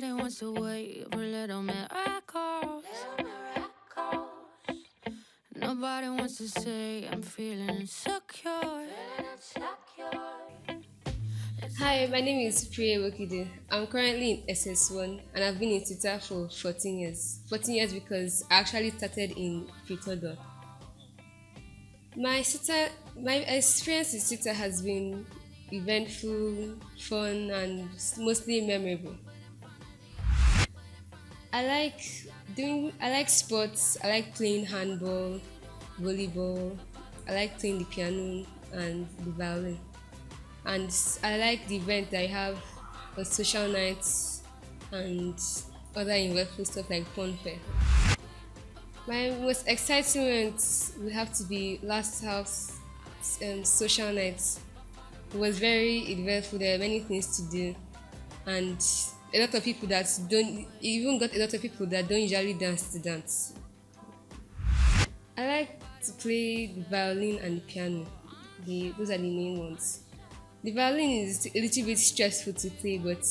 Nobody wants to wait for little miracles. Nobody wants to say I'm feeling insecure. Hi, my name is Priya Wokide. I'm currently in SS1 and I've been in CITA for 14 years. 14 years because I actually started in Pretoria. My experience in CITA has been eventful, fun, and mostly memorable. I like sports. I like playing handball, volleyball. I like playing the piano and the violin. And I like the event that I have on social nights and other eventful stuff like fun fair. My most exciting moments would have to be last house social nights. It was very eventful. There were many things to do, and a lot of people that don't even got a lot of people that don't usually dance to dance. I like to play the violin and the piano. Those are the main ones. The violin is a little bit stressful to play, but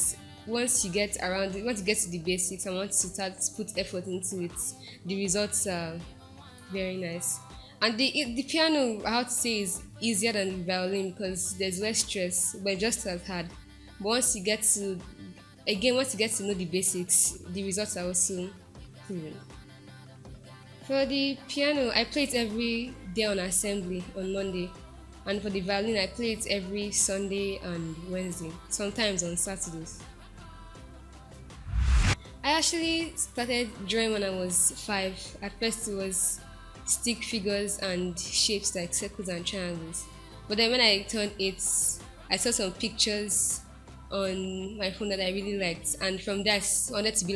once you get to the basics and once you start to put effort into it, the results are very nice. And the piano, I have to say, is easier than the violin because there's less stress, but just as hard. But once you get to know the basics, the results are also proven. For the piano, I play it every day on assembly on Monday. And for the violin, I play it every Sunday and Wednesday, sometimes on Saturdays. I actually started drawing when I was 5. At first, it was stick figures and shapes like circles and triangles. But then when I turned 8, I saw some pictures on my phone that I really liked, and from that, I wanted to be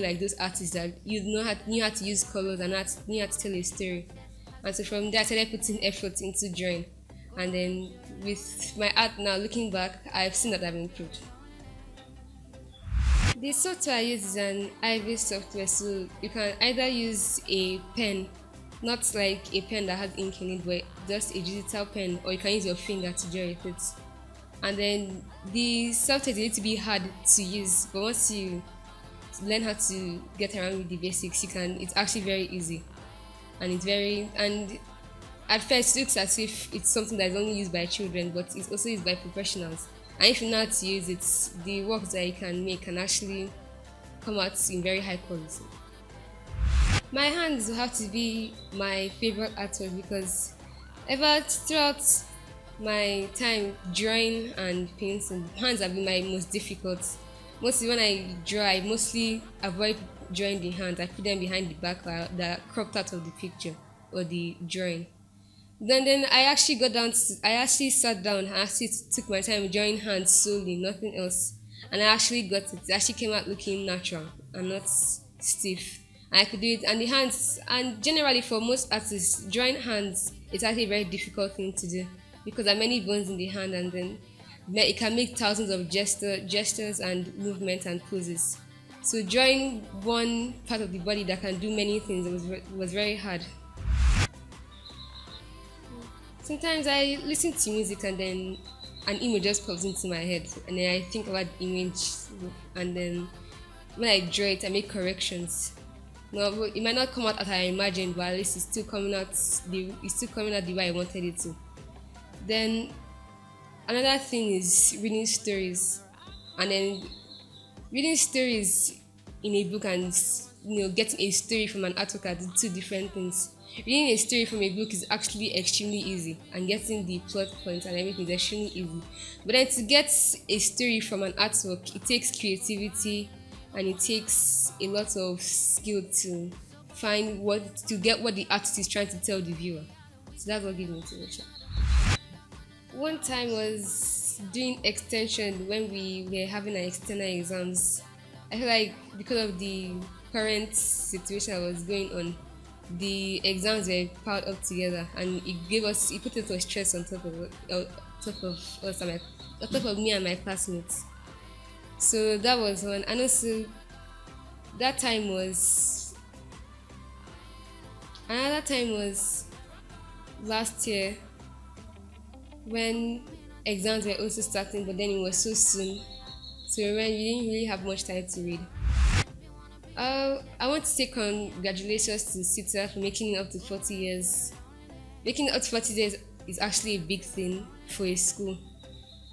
like those artists that knew how to use colors and knew how to tell a story. And so from there, I started putting effort into drawing. And then with my art now, looking back, I've seen that I've improved. The software I use is an IV software, so you can either use a pen, not like a pen that has ink in it, but just a digital pen, or you can use your finger to draw with it. And then the software is a little bit hard to use, but once you learn how to get around with the basics, it's actually very easy. And at first it looks as if it's something that is only used by children, but it's also used by professionals. And if you know how to use it, the works that you can make can actually come out in very high quality. My hands will have to be my favorite artwork because ever throughout my time drawing and painting, hands have been my most difficult. Mostly when I draw, I mostly avoid drawing the hands. I put them behind the back that cropped out of the picture or the drawing. Then I actually sat down and actually took my time drawing hands solely, nothing else. And I actually got it. It actually came out looking natural and not stiff. And I could do it. And the hands, and generally for most artists, drawing hands is actually a very difficult thing to do because there are many bones in the hand, and then it can make thousands of gestures and movements and poses. So drawing one part of the body that can do many things was very hard. Sometimes I listen to music and then an image just pops into my head, and then I think about the image, and then when I draw it, I make corrections. No, it might not come out as I imagined, but at least it's still coming out the way I wanted it to. Then another thing is reading stories, and then reading stories in a book and getting a story from an artwork are two different things. Reading a story from a book is actually extremely easy, and getting the plot points and everything is extremely easy. But then to get a story from an artwork, it takes creativity and it takes a lot of skill to get what the artist is trying to tell the viewer. So that's what gives me motivation. One time was doing extension when we were having our external exams. I feel like because of the current situation that was going on, the exams were piled up together, and it put a lot of stress top of us on top of me and my classmates. So that was one, and also that time was another time was last year when exams were also starting, but then it was so soon. to remember you didn't really have much time to read. I want to say congratulations to CITA for making it up to 40 years. Making it up to 40 years is actually a big thing for a school.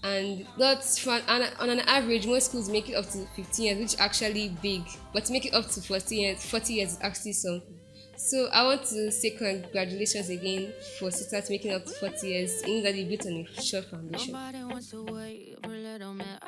And that's fun. And on an average, most schools make it up to 15 years, which is actually big. But to make it up to 40 years is actually something. So I want to say congratulations again for sisters making up to 40 years. In that they built on a short foundation. Nobody wants to wait for little man.